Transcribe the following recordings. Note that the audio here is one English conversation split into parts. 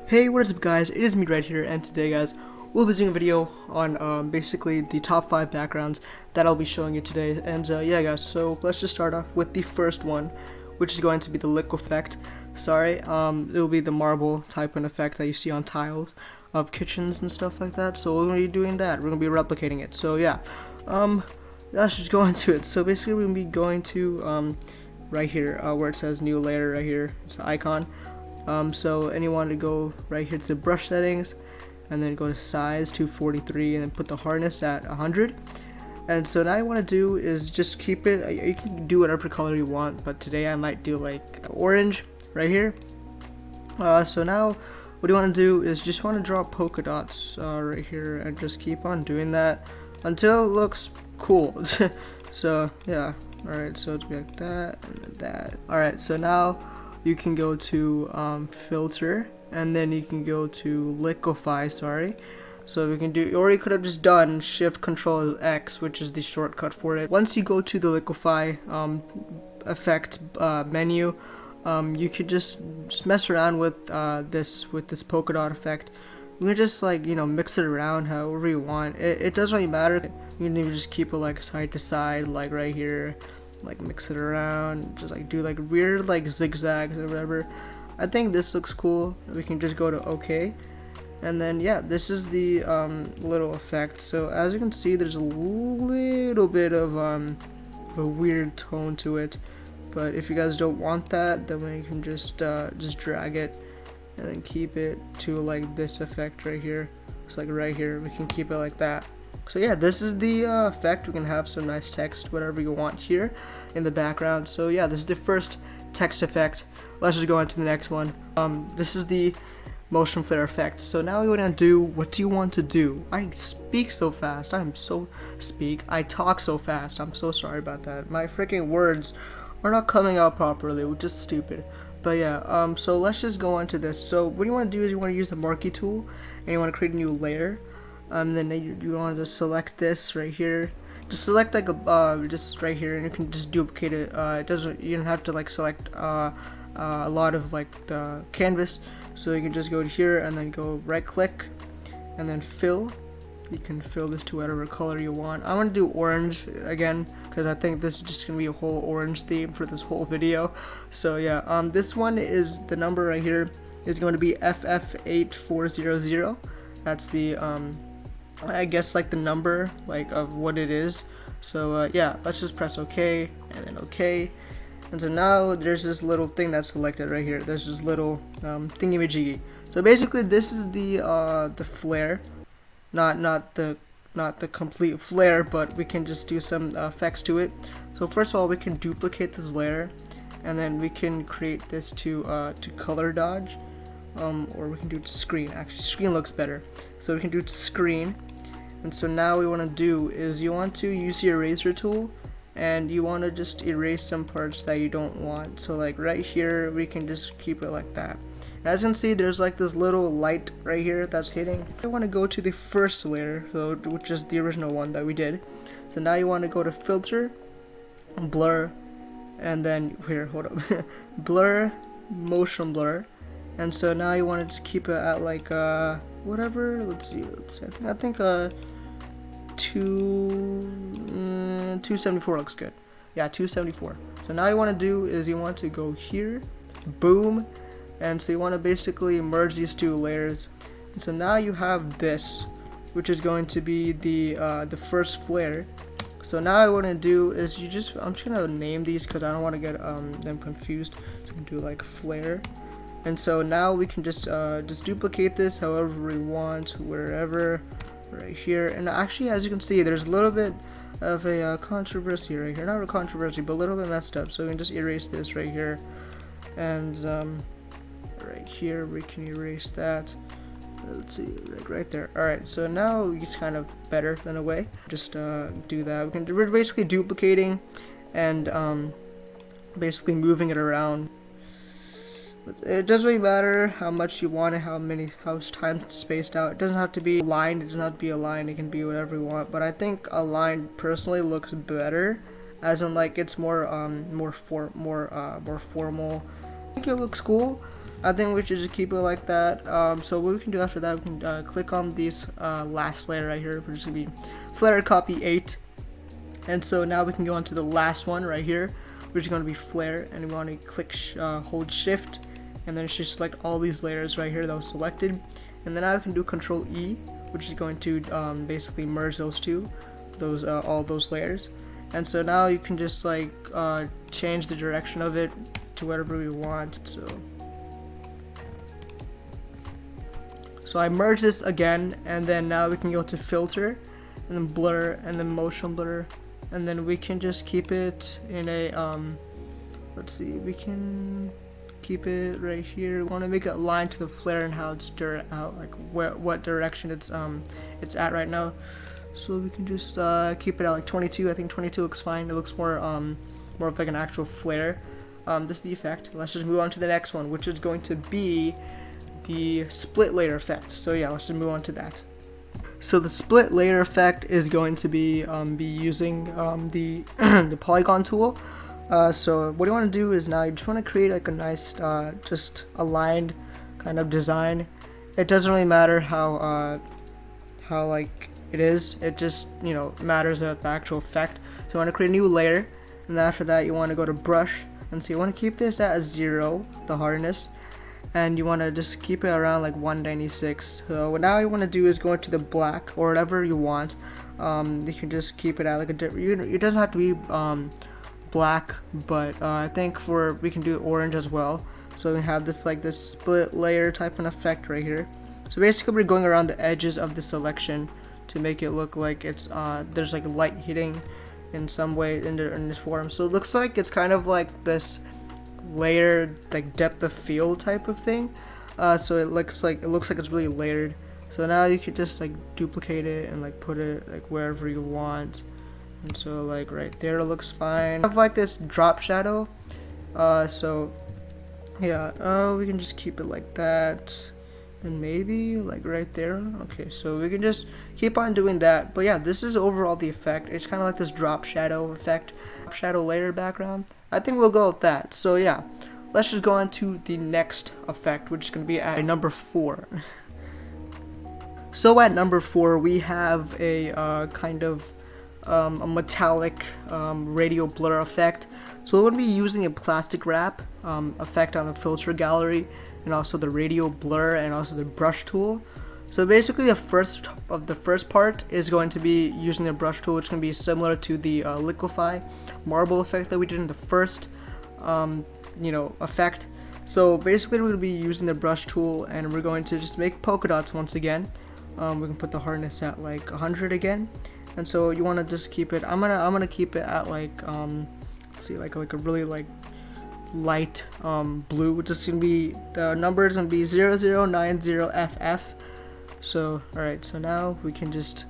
Hey, what is up guys, it is me right here, and today guys, we'll be doing a video on basically the top 5 backgrounds that I'll be showing you today. And yeah guys, so let's just start off with the first one, which is going to be the liquid effect. Sorry, it'll be the marble type of effect that you see on tiles of kitchens and stuff like that. So we're going to be doing that, we're going to be replicating it. So yeah, let's just go into it. So basically we're going to be going to right here, where it says new layer right here, it's the icon. So anyone to go right here to the brush settings, and then go to size 243, and then put the hardness at 100. And so now what I want to do is just keep it, you can do whatever color you want, but today I might do like orange right here. So now what you want to do is just want to draw polka dots right here, and just keep on doing that until it looks cool. So yeah, alright, so it's like that and then that. Alright, so now you can go to filter, and then you can go to liquefy, sorry. So we can do, or you could have just done shift control X, which is the shortcut for it. Once you go to the liquefy effect menu, you could just mess around with this polka dot effect. You can just, like, you know, mix it around however you want. It doesn't really matter. You can even just keep it like side to side, like right here. Like mix it around, just like do like weird like zigzags or whatever. I think this looks cool. We can just go to OK, and then yeah, this is the little effect. So as you can see, there's a little bit of a weird tone to it, but if you guys don't want that, then we can just drag it and then keep it to like this effect right here. So like right here, we can keep it like that. So yeah, this is the effect. We can have some nice text, whatever you want here in the background. So yeah, this is the first text effect. Let's just go on to the next one. This is the motion flare effect. So now we want to do, what do you want to do? I speak so fast. I talk so fast. I'm so sorry about that. My freaking words are not coming out properly, which is stupid. But yeah, so let's just go on to this. So what you want to do is you want to use the marquee tool, and you want to create a new layer. Then you want to select this right here. Just select like a just right here, and you can just duplicate it. You don't have to like select a lot of like the canvas. So you can just go to here and then go right click, and then fill. You can fill this to whatever color you want. I'm gonna do orange again because I think this is just gonna be a whole orange theme for this whole video. So yeah, this one is the number right here is going to be FF8400. That's the I guess like the number like of what it is. So yeah, let's just press OK and then OK. And so now there's this little thing that's selected right here. There's this little thingy-majiggy. So basically this is the flare, not the complete flare, but we can just do some effects to it. So first of all, we can duplicate this layer, and then we can create this to color dodge. Or we can do it to screen. Actually, screen looks better. So we can do it to screen. And so now what we want to do is you want to use your eraser tool, and you want to just erase some parts that you don't want. So like right here, we can just keep it like that. As you can see, there's like this little light right here that's hitting. I want to go to the first layer, so which is the original one that we did. So now you want to go to filter, blur, and then here, hold up, blur, motion blur. And so now you wanted to keep it at like whatever. Let's see. I think 274 looks good. Yeah, 274. So now you want to do is you want to go here, boom, and so you want to basically merge these two layers. And so now you have this, which is going to be the first flare. So now what I want to do is I'm just gonna name these because I don't want to get them confused. So we can do like flare. And so now we can just duplicate this however we want, wherever, right here. And actually, as you can see, there's a little bit of a controversy right here. Not a controversy, but a little bit messed up. So we can just erase this right here. And right here, we can erase that. Let's see, right there. Alright, so now it's kind of better than a way. Just do that. We're basically duplicating and basically moving it around. It doesn't really matter how much you want it, how time it's spaced out. It doesn't have to be aligned. It doesn't have to be aligned. It can be whatever you want. But I think aligned personally looks better, as in like it's more formal. think it looks cool. I think we should just keep it like that. So what we can do after that, we can click on this last layer right here, which is going to be Flare Copy 8. And so now we can go on to the last one right here, which is going to be Flare, and we want to click hold Shift, and then it should select all these layers right here that was selected. And then now we can do Control E, which is going to basically merge those two, all those layers. And so now you can just like change the direction of it to whatever we want. So I merge this again, and then now we can go to Filter, and then Blur, and then Motion Blur, and then we can just keep it in a let's see, we can keep it right here. We want to make it align to the flare and how it's like what direction it's at right now. So we can just keep it at like 22. I think 22 looks fine. It looks more of like an actual flare. This is the effect. Let's just move on to the next one, which is going to be the split layer effect. So yeah, let's just move on to that. So the split layer effect is going to be using the the polygon tool. So what you want to do is now you just want to create like a nice just aligned kind of design. It doesn't really matter how like it is. It just, you know, matters at the actual effect. So you want to create a new layer, and after that you want to go to brush, and so you want to keep this at 0, the hardness, and you want to just keep it around like 196. So what now you want to do is go into the black or whatever you want. You can just keep it at like a different, it doesn't have to be black, but I think we can do orange as well. So we have this like this split layer type of effect right here. So basically we're going around the edges of the selection to make it look like it's there's like light hitting in some way in this form. So it looks like it's kind of like this layered like depth of field type of thing. So it looks like it's really layered. So now you could just like duplicate it and like put it like wherever you want. And so like right there looks fine. I have like this drop shadow. So yeah, we can just keep it like that. And maybe like right there. Okay, so we can just keep on doing that. But yeah, this is overall the effect. It's kind of like this drop shadow effect, shadow layer background. I think we'll go with that. So yeah, let's just go on to the next effect, which is going to be at number 4. So at number 4 we have a kind of a metallic radial blur effect. So we're going to be using a plastic wrap effect on the filter gallery, and also the radial blur, and also the brush tool. So basically the first part is going to be using the brush tool, which is going to be similar to the liquefy marble effect that we did in the first effect. So basically we're going to be using the brush tool, and we're going to just make polka dots once again. We can put the hardness at like 100 again, and so you want to just keep it. I'm gonna keep it at like let's see, like a really like light blue, which is gonna be, the number is gonna be 0090FF. So alright, so now we can just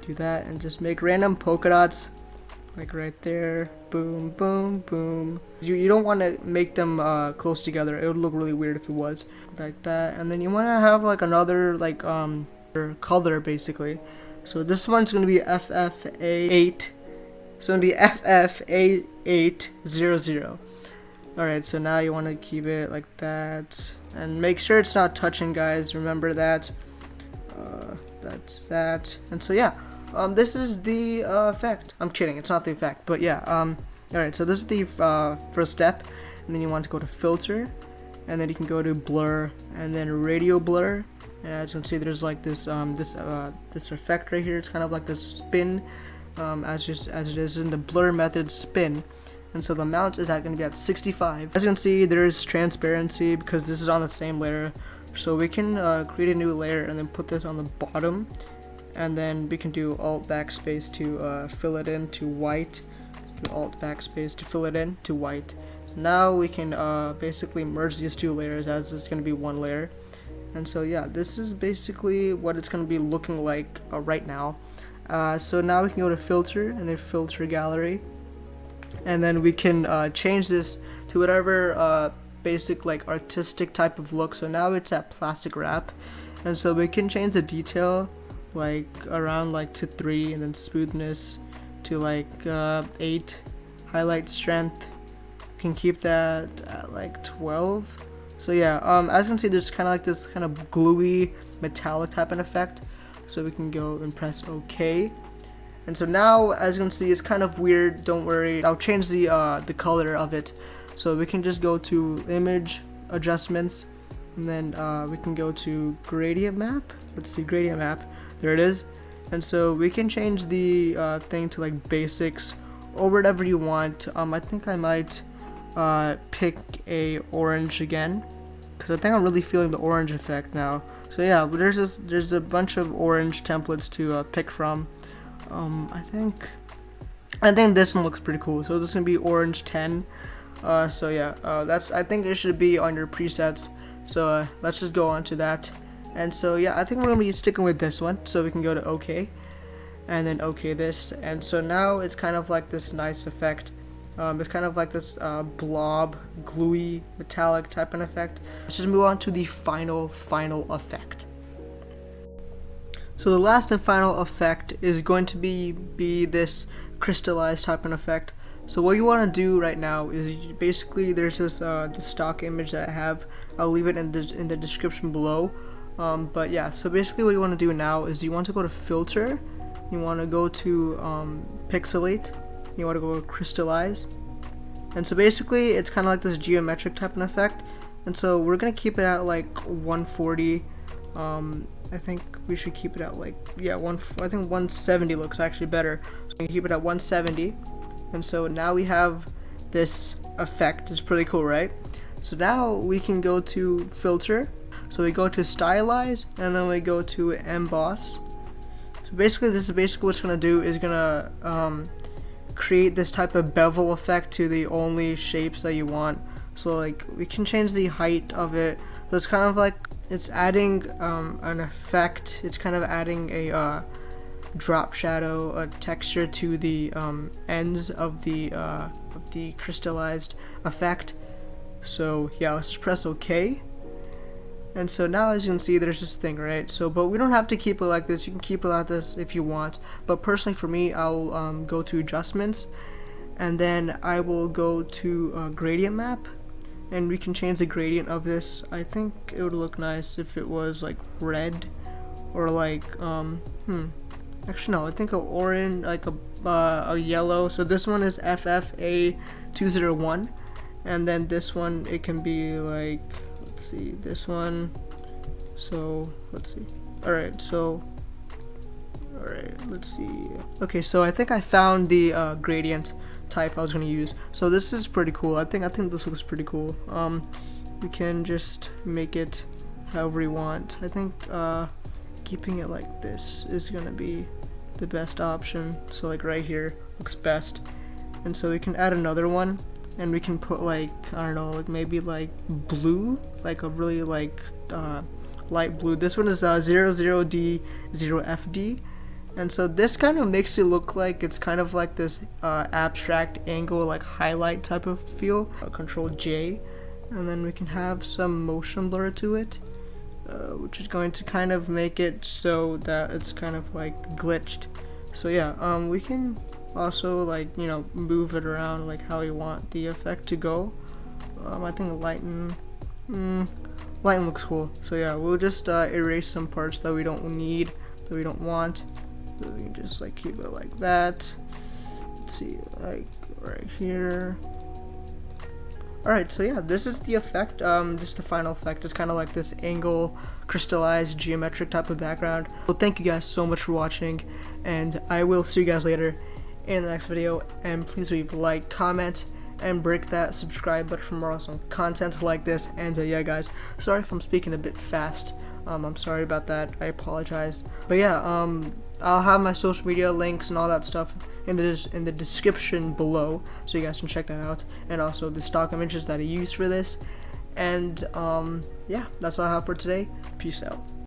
do that and just make random polka dots like right there. Boom, boom, boom. You don't want to make them close together. It would look really weird if it was like that. And then you want to have like another like color basically. So this one's gonna be FFA8. So it's gonna be FFA800. Alright, so now you want to keep it like that, and make sure it's not touching, guys. Remember that. That's that. And so yeah, this is the effect. I'm kidding, it's not the effect, but yeah. Alright, so this is the first step, and then you want to go to filter, and then you can go to blur, and then radial blur. And as you can see, there's like this this effect right here. It's kind of like this spin, as it is in the blur method spin. And so the amount is going to be at 65. As you can see, there is transparency because this is on the same layer. So we can create a new layer and then put this on the bottom, and then we can do Alt backspace to fill it in to white. Do Alt backspace to fill it in to white. So now we can basically merge these two layers, as it's going to be one layer. And so yeah, this is basically what it's going to be looking like right now. So now we can go to filter, and then filter gallery. And then we can change this to whatever basic like artistic type of look. So now it's at plastic wrap, and so we can change the detail like around like to 3, and then smoothness to like 8, highlight strength. can keep that at like 12. So yeah, as you can see, there's kind of like this kind of gluey metallic type of effect. So we can go and press OK. And so now, as you can see, it's kind of weird. Don't worry, I'll change the color of it. So we can just go to image adjustments, and then we can go to gradient map. Let's see, gradient map. There it is. And so we can change the thing to like basics or whatever you want. I think I might pick a orange again, because I think I'm really feeling the orange effect now. So yeah, but there's a bunch of orange templates to pick from. I think this one looks pretty cool. So this is gonna be orange 10. So yeah, I think it should be on your presets. So let's just go on to that. And so yeah, I think we're gonna be sticking with this one. So we can go to OK, and then OK this. And so now it's kind of like this nice effect. It's kind of like this blob, gluey, metallic type of effect. Let's just move on to the final effect. So the last and final effect is going to be this crystallized type of effect. So what you want to do right now is basically there's this the stock image that I have. I'll leave it in the description below. But yeah, so basically what you want to do now is you want to go to filter, you want to go to pixelate, you want to go to crystallize. And so basically it's kind of like this geometric type of effect. And so we're gonna keep it at like 140. I think we should keep it at like, yeah, I think 170 looks actually better. So we can keep it at 170. And so now we have this effect. It's pretty cool, right? So now we can go to filter. So we go to stylize, and then we go to emboss. So basically this is basically what it's gonna do is gonna create this type of bevel effect to the only shapes that you want. So like we can change the height of it. So it's kind of like it's adding an effect. It's kind of adding a drop shadow, a texture to the ends of the crystallized effect. So yeah, let's just press OK. And so now, as you can see, there's this thing, right? So, but we don't have to keep it like this. You can keep it like this if you want. But personally, for me, I'll go to adjustments, and then I will go to gradient map, and we can change the gradient of this. I think it would look nice if it was like red, or like actually no, I think a orange, like a yellow. So this one is FFA201, and then this one it can be like, let's see, this one. So let's see. Alright, let's see. Okay, so I think I found the gradient type I was gonna use. So this is pretty cool. I think this looks pretty cool. We can just make it however you want. I think keeping it like this is gonna be the best option. So like right here looks best. And so we can add another one, and we can put like, I don't know, like maybe like blue, like a really like light blue. This one is 00D0FD, and so this kind of makes it look like it's kind of like this abstract angle, like highlight type of feel. Control J, and then we can have some motion blur to it, which is going to kind of make it so that it's kind of like glitched. So yeah, we can also, like, you know, move it around like how you want the effect to go. I think lighten looks cool. So yeah, we'll just erase some parts that we don't need, that we don't want. So we can just like keep it like that. Let's see, like right here. Alright, so yeah, this is the effect. This is the final effect. It's kind of like this angle, crystallized, geometric type of background. Well, thank you guys so much for watching, and I will see you guys later in the next video. And please leave a like, comment, and break that subscribe button for more awesome content like this. And yeah, guys, sorry if I'm speaking a bit fast. I'm sorry about that. I apologize. But yeah, I'll have my social media links and all that stuff in the description below, so you guys can check that out, and also the stock images that I used for this. And yeah, that's all I have for today. Peace out.